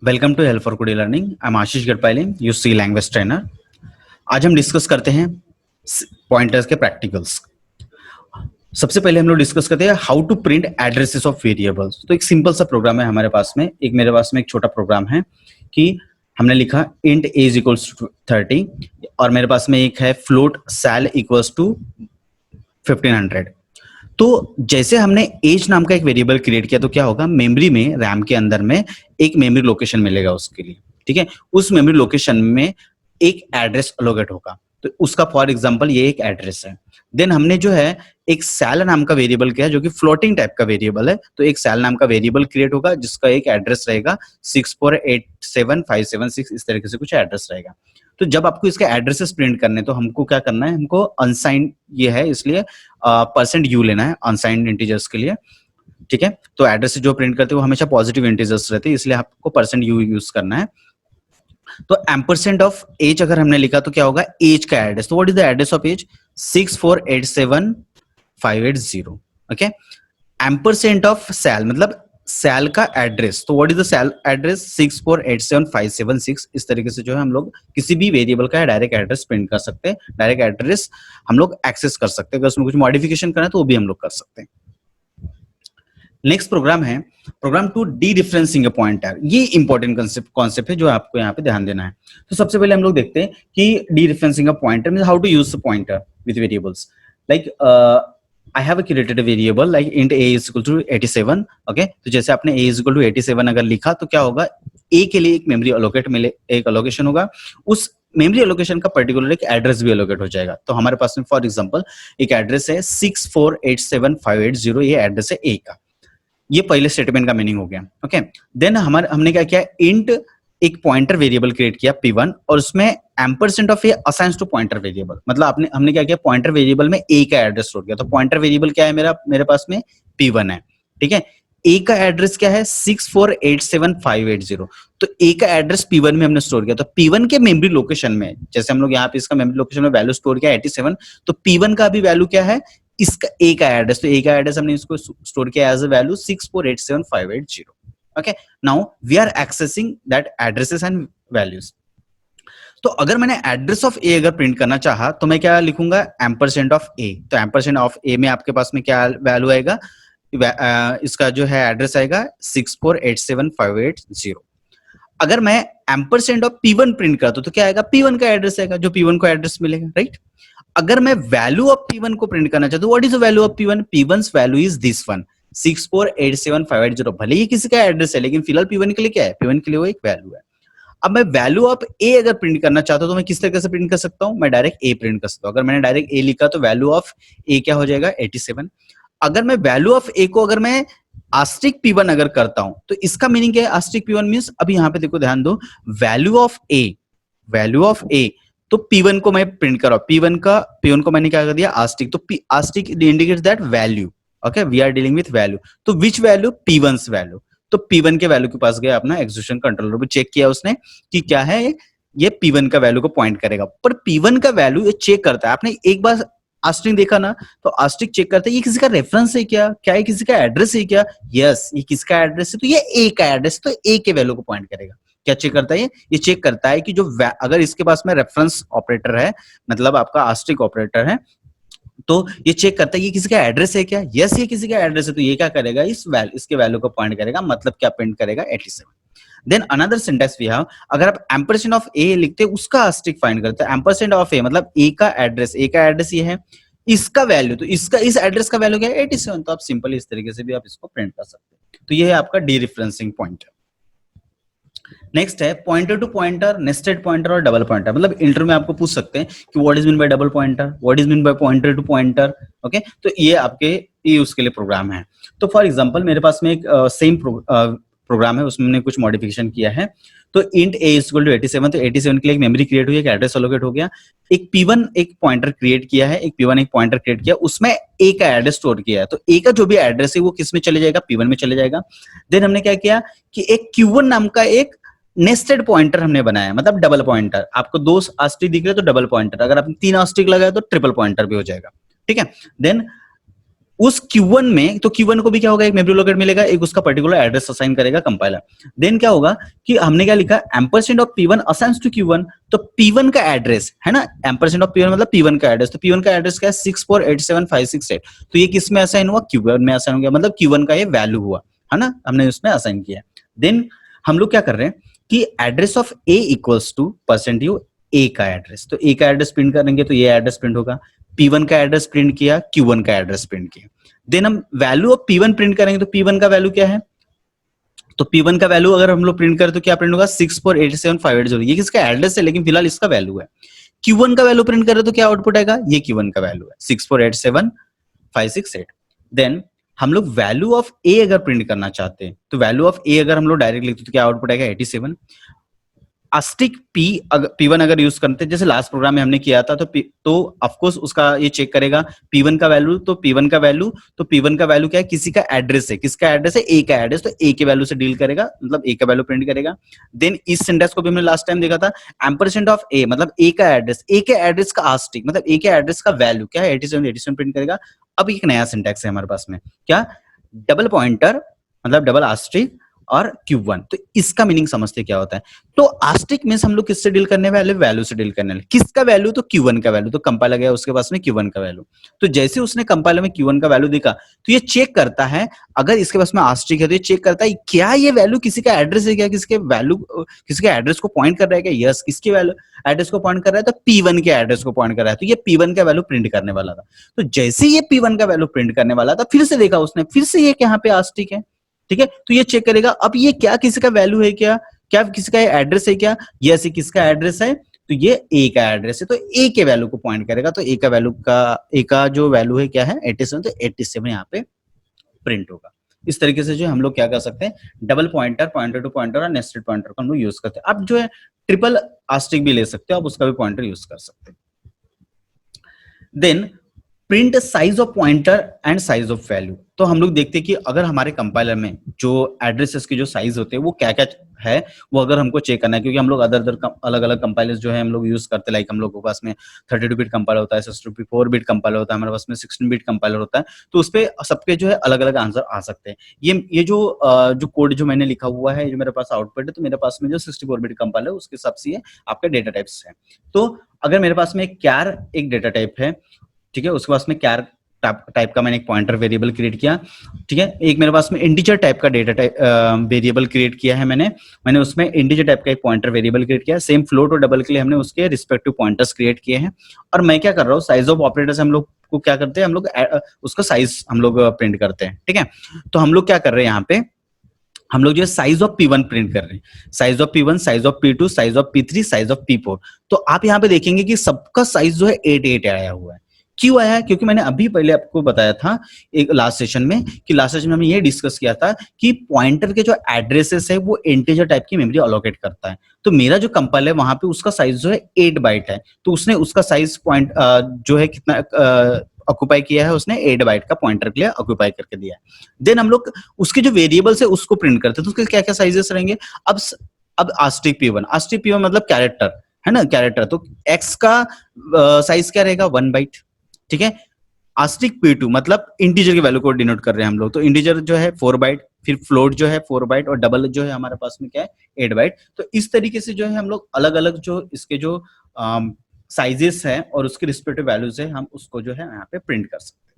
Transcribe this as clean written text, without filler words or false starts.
Welcome to help for good learning. I am Ashish Garhpale, you C language trainer. आज हम discuss करते हैं pointers के प्रैक्टिकल्स। सबसे पहले हम लोग डिस्कस करते हैं how to print addresses of variables. तो एक सिंपल सा प्रोग्राम है हमारे पास में, मेरे पास में एक छोटा प्रोग्राम है कि हमने लिखा int a is equals to 30 और मेरे पास में एक है फ्लोट सैल इक्वल्स टू 1500। तो जैसे हमने एज नाम का एक वेरिएबल क्रिएट किया तो क्या होगा, मेमोरी में रैम के अंदर में एक मेमोरी लोकेशन मिलेगा उसके लिए। ठीक है, उस मेमोरी लोकेशन में एक एड्रेस अलोकेट होगा। तो उसका फॉर एग्जांपल ये एक एड्रेस है। देन हमने जो है एक सैल नाम का वेरिएबल किया जो कि फ्लोटिंग टाइप का वेरिएबल है। तो एक सैल नाम का वेरिएबल क्रिएट होगा जिसका एक एड्रेस रहेगा 6487576, इस तरीके से कुछ एड्रेस रहेगा। तो जब आपको इसके एड्रेसेस प्रिंट करने तो हमको क्या करना है, हमको अनसाइंड ये है इसलिए %u लेना है अनसाइंड इंटीजर्स के लिए। ठीक है, तो एड्रेस जो प्रिंट करते हैं वो हमेशा पॉजिटिव इंटीजर्स रहते हैं, इसलिए आपको %u यूज करना है। तो एम्परसेंट ऑफ एज अगर हमने लिखा तो क्या होगा, एज का एड्रेस। तो what is the address of age, 6487580। Okay, ampersand of sal मतलब सैल का एड्रेस। तो what is the sal address, 6487576। इस तरीके से जो है हम लोग किसी भी वेरिएबल का डायरेक्ट एड्रेस प्रिंट कर सकते हैं, डायरेक्ट एड्रेस हम लोग एक्सेस कर सकते हैं। अगर उसमें कुछ मॉडिफिकेशन करना है तो वो भी हम लोग कर सकते हैं। नेक्स्ट प्रोग्राम है प्रोग्राम टू डीरेफरेंसिंग अ पॉइंटर। ये इंपॉर्टेंट कॉन्सेप्ट है जो आपको यहाँ पे ध्यान देना है। तो सबसे पहले हम लोग देखते हैं कि dereferencing a pointer means how to use the pointer with variables. Like I have created a variable like int a is equal to 87. Okay, तो जैसे आपने a is equal to 87 अगर लिखा तो क्या होगा, a के लिए एक मेमोरी अलोकेट मिले, एक अलोकेशन होगा, उस मेमोरी अलोकेशन का पर्टिकुलर एक एड्रेस भी अलोकेट हो जाएगा। तो हमारे पास में फॉर एग्जांपल एक एड्रेस है 6487580, ये एड्रेस है a का। ये पहले स्टेटमेंट का मीनिंग हो गया। ओके, देन हमने क्या किया, इंट एक पॉइंटर वेरिएबल क्रिएट किया p1 और उसमें ampersand of A assigns to pointer variable. मतलब हमने क्या किया, पॉइंटर वेरिएबल में a का एड्रेस स्टोर किया। तो पॉइंटर वेरिएबल क्या है मेरे पास में p1 है। ठीक है, a का एड्रेस क्या है 6487580। तो a का एड्रेस p1 में हमने स्टोर किया। तो p1 के मेमोरी लोकेशन में, जैसे हम लोग यहाँ पे इसका मेमोरी लोकेशन में वैल्यू स्टोर किया 87, तो p1 का भी वैल्यू क्या है, इसका a का एड्रेस। तो a का एड्रेस हमने इसको स्टोर किया as a value 6487580। Okay, now we are accessing that addresses and values. तो अगर मैंने एड्रेस ऑफ ए अगर प्रिंट करना चाहा तो मैं क्या लिखूंगा, एम्परसेंट ऑफ ए। तो एम्परसेंट ऑफ ए में आपके पास में क्या वैल्यू आएगा, इसका जो है एड्रेस आएगा 6487580। अगर मैं एम्परसेंट ऑफ p1 प्रिंट करता हूं तो क्या आएगा, p1 का एड्रेस आएगा, जो p1 को एड्रेस मिलेगा, राइट। अगर मैं वैल्यू ऑफ p1 को प्रिंट करना चाहता हूं, what is the value of p1, p1's value is this one 6487580। भले ही किसी का एड्रेस है लेकिन फिलहाल p1 के लिए क्या है, p1 के लिए वो एक वैल्यू है। अब मैं वैल्यू ऑफ a अगर प्रिंट करना चाहता हूं तो मैं किस तरीके से प्रिंट कर सकता हूं, मैं डायरेक्ट a प्रिंट कर सकता हूं। अगर मैंने डायरेक्ट a लिखा तो वैल्यू ऑफ a क्या हो जाएगा 87। अगर मैं वैल्यू ऑफ a को अगर मैं आस्ट्रिक p1 अगर करता हूं तो इसका मीनिंग क्या है, आस्ट्रिक p1 मींस, अभी यहां पे देखो ध्यान दो, वैल्यू ऑफ a तो p1 को मैं प्रिंट कर रहा हूं, p1 को मैंने क्या कर दिया आस्ट्रिक। तो asterisk indicates that value. Okay, we are dealing with value. तो विच वैल्यू, p1's वैल्यू। तो p1 के वैल्यू के पास गया अपना एग्जीक्यूशन कंट्रोलर पे, चेक किया उसने कि क्या है ये p1 का वैल्यू को पॉइंट करेगा। पर p1 का वैल्यू ये चेक करता है। आपने एक बार आस्ट्रिक देखा ना, तो आस्ट्रिक चेक करता है ये किसी का रेफरेंस है क्या ये किसी का एड्रेस है क्या, यस ये किसका एड्रेस है, तो ये a का एड्रेस, तो a के वैल्यू को पॉइंट करेगा। क्या चेक करता है ये चेक करता है कि जो अगर इसके पास में रेफरेंस ऑपरेटर है, मतलब आपका आस्ट्रिक ऑपरेटर है, तो ये चेक करता है ये किसी का एड्रेस है क्या, यस ये किसी का एड्रेस है, तो ये क्या करेगा, इसके वैल्यू को पॉइंट करेगा, मतलब क्या प्रिंट करेगा 87। Then another syntax we have, अगर आप एम्परसेंट ऑफ ए लिखते हैं उसका आस्ट्रिक फाइंड करते हैं। एम्परसेंट ऑफ ए मतलब ए का एड्रेस ये है, इसका वैल्यू, तो इसका इस एड्रेस का वैल्यू क्या है 87। तो आप सिंपल इस तरीके से भी आप इसको प्रिंट कर सकते हैं। तो ये है आपका डीरेफरेंसिंग पॉइंटर। नेक्स्ट है pointer to pointer, nested pointer और डबल पॉइंटर। मतलब इंटरव्यू में आपको पूछ सकते हैं कि what is mean by double pointer, what is mean by pointer to pointer. Okay, तो ये आपके उसके लिए प्रोग्राम है। तो फॉर एग्जांपल मेरे पास में एक सेम प्रोग्राम है, उसमें मैंने कुछ मॉडिफिकेशन किया है। तो int a is equal to 87, तो 87 के लिए एक मेमोरी क्रिएट हुई, एक एड्रेस अलोकेट हो गया। एक p1 एक पॉइंटर क्रिएट किया है, उसमें a का एड्रेस स्टोर किया है। तो a का जो भी एड्रेस है वो किस में चले जाएगा, p1 में चले जाएगा। देन हमने क्या किया कि एक q1 नाम का एक नेस्टेड पॉइंटर हमने बनाया, मतलब डबल पॉइंटर। आपको 2 आस्ट्रिक दिख रहे तो डबल पॉइंटर, अगर आपने 3 आस्ट्रिक लगाया तो ट्रिपल पॉइंटर भी हो जाएगा। ठीक है, देन उस Q1 में, तो Q1 को भी क्या होगा, एक मेमोरी लोकेट मिलेगा, एक उसका पर्टिकुलर एड्रेस असाइन करेगा कंपाइलर। देन क्या होगा कि हमने क्या लिखा, ampersand of P1 assigns to Q1, तो P1 का एड्रेस है ना, एम्परसेंड ऑफ P1 मतलब P1 का एड्रेस, तो P1 का एड्रेस क्या है 6487568, तो ये किस में असाइन हुआ, Q1 में असाइन हो गया, मतलब Q1 का ये वैल्यू हुआ है ना, हमने उसमें असाइन किया। देन हम लोग क्या कर रहे हैं कि address of A equals to %u A का एड्रेस, तो A का एड्रेस प्रिंट करेंगे तो ये एड्रेस प्रिंट होगा, P1 का एड्रेस प्रिंट किया, Q1 का एड्रेस प्रिंट किया। देन हम वैल्यू ऑफ P1 प्रिंट करेंगे, तो P1 का वैल्यू क्या है, तो P1 का वैल्यू अगर हम लोग प्रिंट करें तो क्या प्रिंट होगा 6487580, ये किसका एड्रेस है लेकिन फिलहाल इसका वैल्यू है। Q1 का वैल्यू प्रिंट करें तो क्या आउटपुट आएगा, ये Q1 का वैल्यू है 6487568। देन हम लोग वैल्यू ऑफ A अगर प्रिंट करना चाहते हैं तो वैल्यू ऑफ A अगर हम लोग डायरेक्ट लिखते तो क्या आउटपुट आएगा 87। अस्टिक P P1 अगर यूज करते हैं जैसे लास्ट प्रोग्राम में हमने किया था, तो ऑफ कोर्स उसका ये चेक करेगा P1 का वैल्यू, तो P1 का वैल्यू, तो P1 का वैल्यू क्या है, किसी का एड्रेस है, किसका एड्रेस है, A का एड्रेस, तो A के वैल्यू से डील करेगा, मतलब A का वैल्यू प्रिंट करेगा। देन इस सिंटेक्स को भी हमने लास्ट टाइम देखा था, एम्परसेंड ऑफ A मतलब A का एड्रेस, A के एड्रेस का आस्टिक मतलब A के एड्रेस का वैल्यू क्या है 87 प्रिंट करेगा। अब एक नया सिंटेक्स है हमारे पास में, क्या, डबल पॉइंटर मतलब डबल आस्ट्रिक और Q1, तो इसका मीनिंग समझते क्या होता है। तो आस्टिक मींस हम लोग किससे डील करने वाले, वैल्यू से डील करने वाले, किसका वैल्यू, तो Q1 का वैल्यू, तो कंपाइलर गया उसके पास में Q1 का वैल्यू, तो जैसे उसने कंपाइलर में Q1 का वैल्यू देखा तो ये चेक करता है, अगर इसके पास में आस्टिक है तो ये चेक करता है क्या ये वैल्यू किसी का एड्रेस है क्या, किसके वैल्यू किसके एड्रेस को पॉइंट कर रहा है क्या, यस किसके वैल्यू एड्रेस को पॉइंट कर रहा है, तो P1 के एड्रेस को पॉइंट कर रहा है, तो ये P1 का वैल्यू प्रिंट करने वाला था। तो जैसे ये P1 का वैल्यू प्रिंट करने वाला था फिर से देखा उसने, फिर से ये यहाँ पे आस्टिक है, ठीक है, तो ये चेक करेगा अब ये क्या किसी का वैल्यू है क्या, क्या किसी का एड्रेस है क्या, यस किसका एड्रेस है, तो ये A का एड्रेस है, तो A के वैल्यू को पॉइंट करेगा, तो A का वैल्यू का A का जो वैल्यू है क्या है 87, तो 87 यहाँ पे प्रिंट होगा। इस तरीके से जो हम लोग क्या कर सकते हैं, double pointer, pointer to pointer और नेस्टेड पॉइंटर को हम लोग यूज करते हैं। अब जो है ट्रिपल आस्टिक भी ले सकते हो, आप उसका भी पॉइंटर यूज कर सकते हैं। Then print size of pointer and size of value, तो हम लोग देखते हैं कि अगर हमारे कंपाइलर में जो एड्रेसेस के जो साइज होते हैं वो क्या क्या है, वो अगर हमको चेक करना है, क्योंकि हम लोग अलग अलग कंपाइलर्स जो है हम लोग यूज करते हैं, लाइक हम लोग के पास में 32 बिट कंपाइलर होता है, 64 बिट कंपाइलर होता है, हमारे पास में 16 बिट कंपाइलर होता है, तो उस पे सबके जो है अलग अलग आंसर आ सकते हैं। ये जो कोड जो मैंने लिखा हुआ है, जो मेरे पास आउटपुट है, तो मेरे पास में जो 64 बिट कंपाइलर है उसके हिसाब से आपके डेटा टाइप्स है। तो अगर मेरे पास में कैर एक डेटा टाइप है, ठीक है, उसके पास में कैर टाइप का मैंने एक पॉइंटर वेरिएबल क्रिएट किया, ठीक है, एक मेरे पास में इंटीजर टाइप का डेटा टाइप वेरिएबल क्रिएट किया है, मैंने उसमें इंटीजर टाइप का एक पॉइंटर वेरिएबल क्रिएट किया, सेम फ्लोट और डबल के लिए हमने उसके रिस्पेक्टिव पॉइंटर्स क्रिएट किए हैं। और मैं क्या कर रहा हूँ, साइज ऑफ ऑपरेटर्स हम लोग को क्या करते हैं, हम लोग उसका साइज हम लोग प्रिंट करते हैं, ठीक है। तो हम लोग क्या कर रहे हैं यहाँ पे, हम लोग जो है साइज ऑफ P1 प्रिंट कर रहे हैं, size of P1, size of P2, size of P3, size of P4। तो आप यहाँ पे देखेंगे कि सबका साइज जो है 8 आया हुआ है। क्यों आया है, क्योंकि मैंने अभी पहले आपको बताया था एक लास्ट सेशन में, कि लास्ट सेशन में हमने ये डिस्कस किया था कि पॉइंटर के जो एड्रेसेस है वो इंटीजर टाइप की मेमोरी अलोकेट करता है। तो मेरा जो कंपाइलर है वहां पे उसका साइज जो है 8 बाइट है, तो उसने उसका साइज पॉइंट जो है कितना ऑक्यूपाई किया है, उसने 8 बाइट का पॉइंटर के लिए ऑक्यूपाई करके दिया है। देन हम लोग उसके जो वेरिएबल्स है उसको प्रिंट करते हैं, तो उसके क्या क्या साइजेस रहेंगे। अब आस्टिक P1 मतलब कैरेक्टर है ना, कैरेक्टर, तो एक्स का साइज क्या रहेगा 1 बाइट, ठीक है। आस्टिक P2 मतलब इंटीजर की वैल्यू को डिनोट कर रहे हैं हम लोग, तो इंटीजर जो है 4 बाइट, फिर फ्लोट जो है 4 बाइट और डबल जो है हमारे पास में क्या है 8 बाइट। तो इस तरीके से जो है हम लोग अलग अलग जो इसके जो साइजेस है और उसके रिस्पेक्टिव वैल्यूज है हम उसको जो है यहाँ पे प्रिंट कर सकते हैं।